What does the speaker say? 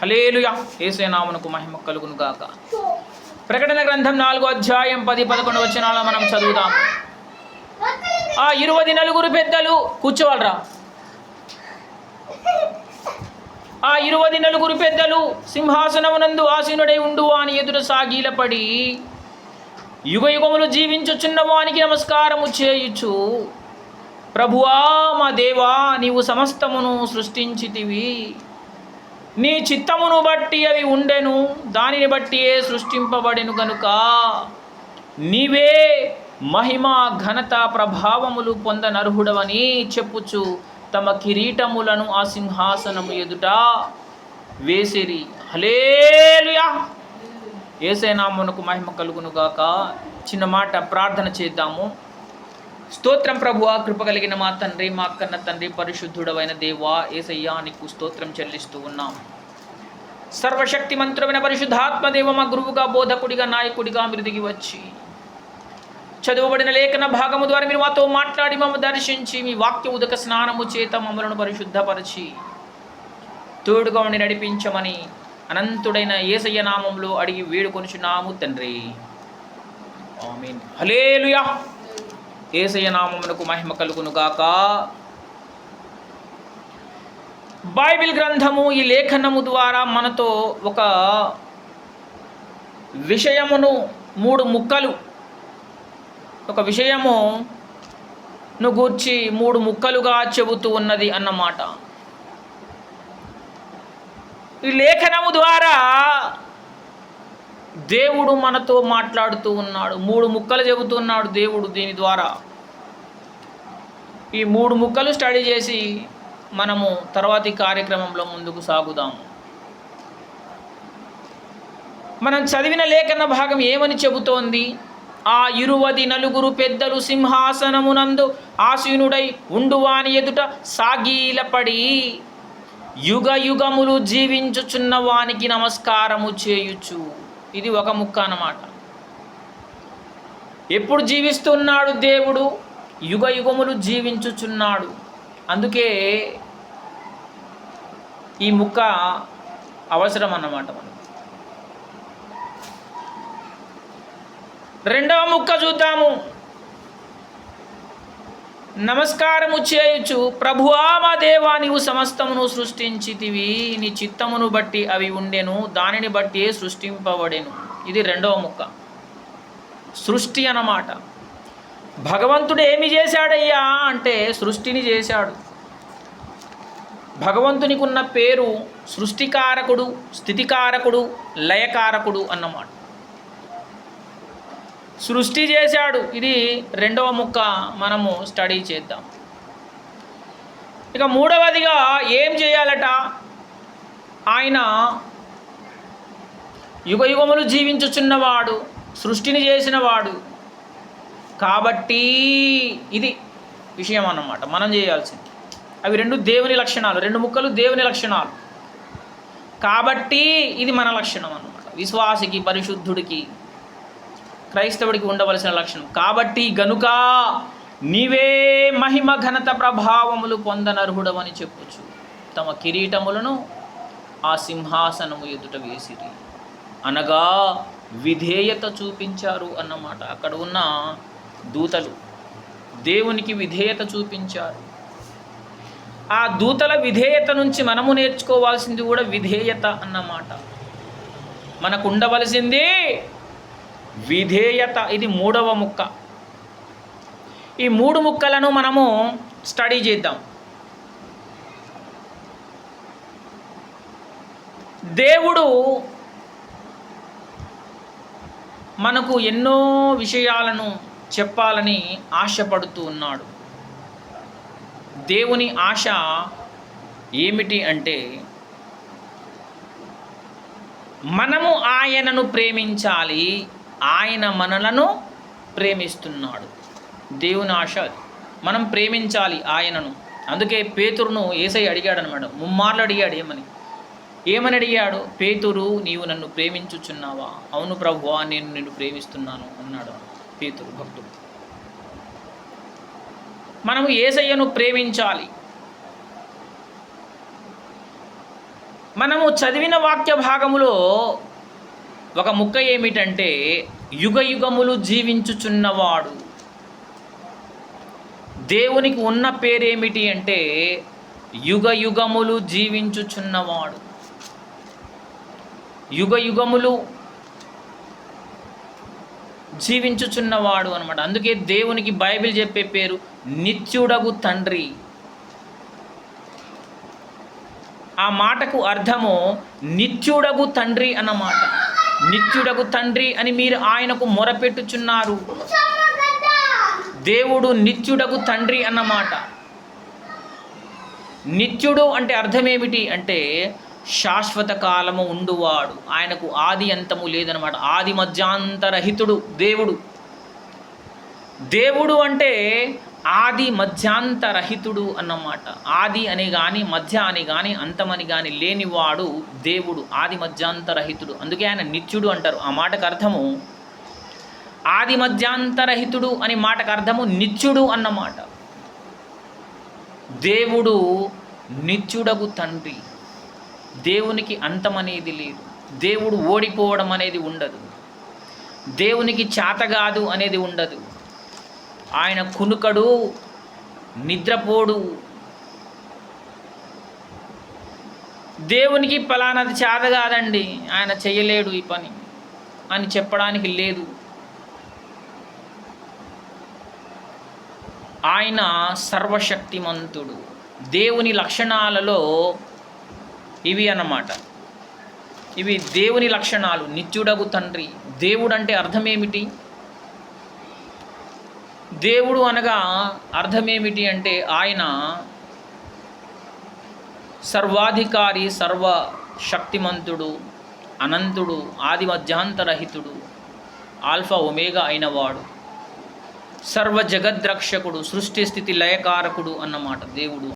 హల్లెలూయా. యేసయ్య నామమునకు మహిమ కలుగును గాక. ప్రకటన గ్రంథం 4వ అధ్యాయం 10-11 వచనాలు మనం చదువుదాం. ఆ 24 పెద్దలు కూర్చోవాలరా. ఆ 24 పెద్దలు సింహాసనమునందు ఆసీనుడై ఉండు వాని ఎదుట సాగిలపడి యుగయుగములు జీవించుచున్న వానికి నమస్కారము చేయుచు, ప్రభువా మా దేవా, నీవు సమస్తమును సృష్టించితివి, నీ చిత్తమును బట్టి అవి ఉండెను, దానిని బట్టియే సృష్టింపబడెను గనుక నీవే మహిమ ఘనత ప్రభావములు పొందనర్హుడవని చెప్పుచు తమ కిరీటములను ఆ సింహాసనము ఎదుట వేసిరి. హల్లెలూయా. యేసయ్య నామమునకు మహిమ కలుగును గాక. చిన్న మాట ప్రార్థన చేద్దాము. స్తోత్రం ప్రభువా, కృప కలిగిన మా తండ్రి, మా కన్న తండ్రి, పరిశుద్ధుడవైన దేవా, యేసయ్యా నీకు స్తోత్రం చెల్లిస్తూ ఉన్నాం. సర్వశక్తి మంత్రమైన పరిశుద్ధాత్మ దేవ, మా గురువుగా, బోధకుడిగా, నాయకుడిగా మీరు దిగి వచ్చి చదువబడిన లేఖన భాగము ద్వారా మీరు మాతో మాట్లాడి మమ్మల్ని దర్శించి మీ వాక్య ఉదక స్నానము చేత మమ్మలను పరిశుద్ధపరిచి తోడుగా ఉండి నడిపించమని అనంతుడైన యేసయ్య నామములో అడిగి వేడుకొనుచున్నాము తండ్రి. ఆమేన్. హల్లెలూయా. యేసయ్య నామమునకు మహిమ కలుగును గాక. బైబిల్ గ్రంథము ఈ లేఖనము ద్వారా మనతో ఒక విషయమును 3 ముక్కలు, ఒక విషయమును గూర్చి 3 ముక్కలుగా చెబుతూ ఉన్నది అన్నమాట. ఈ లేఖనము ద్వారా దేవుడు మనతో మాట్లాడుతూ ఉన్నాడు. 3 ముక్కలు చెబుతున్నాడు దేవుడు దీని ద్వారా. ఈ 3 ముక్కలు స్టడీ చేసి మనము తర్వాతి కార్యక్రమంలో ముందుకు సాగుదాము. మనం చదివిన లేఖన భాగం ఏమని చెబుతోంది? ఆ 24 పెద్దలు సింహాసనమునందు ఆసీనుడై ఉండువాని ఎదుట సాగిలపడి యుగ యుగములు జీవించుచున్న వానికి నమస్కారము చేయుచు. ఇది ఒక ముక్క అన్నమాట. ఎప్పుడు జీవిస్తున్నాడు దేవుడు? యుగ యుగములు జీవించుచున్నాడు. అందుకే ఈ ముక్క అవసరం అన్నమాట మనకు. రెండవ ముక్క చూద్దాము. నమస్కారము చేయుచు, ప్రభువా మా దేవా, నీవు సమస్తమును సృష్టించితివి, నీ చిత్తమును బట్టి అవి ఉండెను, దానిని బట్టి సృష్టింపబడెను. ఇది రెండవ ముక్క. సృష్టి అన్నమాట. భగవంతుడు ఏమి చేశాడయ్యా అంటే సృష్టిని చేశాడు. భగవంతునికి ఉన్న పేరు సృష్టికారకుడు, స్థితికారకుడు, లయకారకుడు అన్నమాట. సృష్టి చేశాడు. ఇది రెండవ ముక్క మనము స్టడీ చేద్దాం. ఇక మూడవదిగా ఏం చేయాలట? ఆయన యుగ యుగములు జీవించుచున్నవాడు, సృష్టిని చేసినవాడు కాబట్టి ఇది విషయం అన్నమాట మనం చేయాల్సింది. అవి 2 దేవుని లక్షణాలు, 2 ముక్కలు దేవుని లక్షణాలు కాబట్టి ఇది మన లక్షణం అన్నమాట. విశ్వాసికి, పరిశుద్ధుడికి, క్రైస్తవుడికి ఉండవలసిన లక్షణం. కాబట్టి గనుక నీవే మహిమ ఘనత ప్రభావములు పొందనర్హుడవని చెప్పొచ్చు. తమ కిరీటములను ఆ సింహాసనము ఎదుట వేసిరి, అనగా విధేయత చూపించారు అన్నమాట. అక్కడ ఉన్న దూతలు దేవునికి విధేయత చూపించారు. ఆ దూతల విధేయత నుంచి మనము నేర్చుకోవాల్సింది కూడా విధేయత అన్నమాట. మనకు ఉండవలసింది విధేయత. ఇది 3వ ముక్క. ఈ 3 ముక్కలను మనము స్టడీ చేద్దాం. దేవుడు మనకు ఎన్నో విషయాలను చెప్పాలని ఆశపడుతూ ఉన్నాడు. దేవుని ఆశ ఏమిటి అంటే మనము ఆయనను ప్రేమించాలి, ఆయన మనలను ప్రేమిస్తున్నాడు. దేవుని ఆశ మనం ప్రేమించాలి ఆయనను. అందుకే పేతురును యేసయ్య అడిగాడు అనమాట. 3 మార్లు అడిగాడు. ఏమని అడిగాడు? పేతురు, నీవు నన్ను ప్రేమించుచున్నావా? అవును ప్రభువా, నేను నిన్ను ప్రేమిస్తున్నాను అన్నాడు పేతురు భక్తుడు. మనము యేసయ్యను ప్రేమించాలి. మనము చదివిన వాక్య భాగములో ఒక ముక్క ఏమిటంటే యుగ యుగములు జీవించుచున్నవాడు. దేవునికి ఉన్న పేరేమిటి అంటే యుగ యుగములు జీవించుచున్నవాడు. యుగ యుగములు జీవించుచున్నవాడు అనమాట. అందుకే దేవునికి బైబిల్ చెప్పే పేరు నిత్యుడగు తండ్రి. ఆ మాటకు అర్థము నిత్యుడగు తండ్రి అన్నమాట. నిత్యుడగు తండ్రి అని మీరు ఆయనకు మొరపెట్టుచున్నారు. దేవుడు నిత్యుడగు తండ్రి అన్నమాట. నిత్యుడు అంటే అర్థమేమిటి అంటే శాశ్వత కాలము ఉండువాడు. ఆయనకు ఆది అంతము లేదనమాట. ఆది మధ్యాంతరహితుడు దేవుడు. దేవుడు అంటే ఆది మధ్యాంతరహితుడు అన్నమాట. ఆది అని కానీ మధ్య అని కానీ అంతమని కానీ లేనివాడు దేవుడు. ఆది మధ్యాంతరహితుడు. అందుకే ఆయన నిత్యుడు అంటారు. ఆ మాటకు అర్థము ఆది మధ్యాంతరహితుడు అని మాటకు అర్థము నిత్యుడు అన్నమాట. దేవుడు నిత్యుడగు తండ్రి. దేవునికి అంతమనేది లేదు. దేవుడు ఓడిపోవడం అనేది ఉండదు. దేవునికి చేతగాదు అనేది ఉండదు. ఆయన కునుకడు, నిద్రపోడు. దేవునికి పలానాది చేత కాదండి, ఆయన చెయ్యలేడు ఈ పని అని చెప్పడానికి లేదు. ఆయన సర్వశక్తిమంతుడు. దేవుని లక్షణాలలో ఇవి అన్నమాట. ఇవి దేవుని లక్షణాలు. నిత్యుడగు తండ్రి. దేవుడు అంటే అర్థమేమిటి? దేవుడు అనగా అర్థమేమిటి అంటే ఆయన సర్వాధికారి, సర్వశక్తిమంతుడు, అనంతుడు, ఆది మధ్యాంతరహితుడు, ఆల్ఫా ఒమేగా అయినవాడు, సర్వ జగద్రక్షకుడు, సృష్టి స్థితి లయకారకుడు అన్నమాట దేవుడు.